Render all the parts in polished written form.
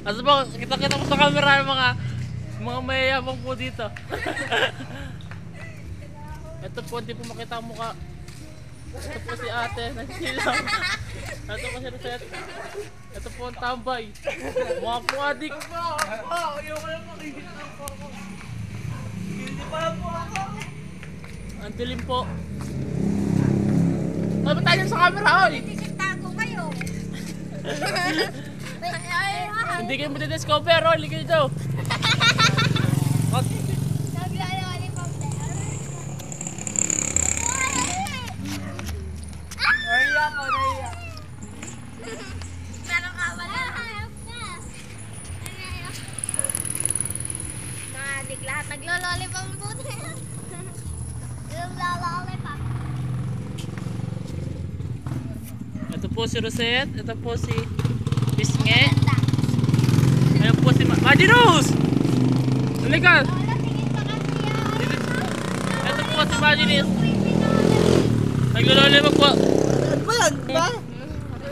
Asa ba, kita-kita mo sa camera yung mga mayayabang po dito. Ito po, hindi po makita ang mukha. Ito po si ate, nagsilang. Ito po si Rosette. Ito po ang tambay. Mga po adik. Ayoko lang makikita po ako. Hindi pa lang po ako. Ang dilim po. Ay, ba't tayo sa camera, oy? Tago kayo. Hindi kayo matidiscover, oy. Lika dito. Naiya ko, naiya. Meron ka wala. Mga adik lahat naglololipop po. Yung lolipop. Ito po si Rosette. Ito po si Bisnge. Ayan po si Maddie Rose! Halika! Lola, tingin pa kasi yan. Ito po si Maddie Rose. Naglololipop po. Ano ba yan? Ba?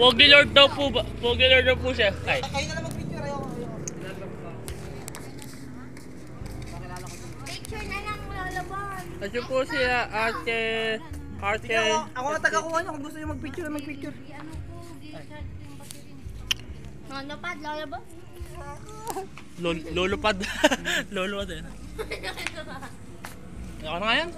Pogi Lord daw po ba? Pogi Lord daw po siya. Ay. Kayo na lang mag-picture. Ayoko. Picture na lang lolobon. Ito po si ate. Sige, ako ang taga-kuha niyo. Kung gusto niyo mag-picture, mag-picture. Lolopad, lolobon. Lolopad. Lolopad eh. Ako na nga yan.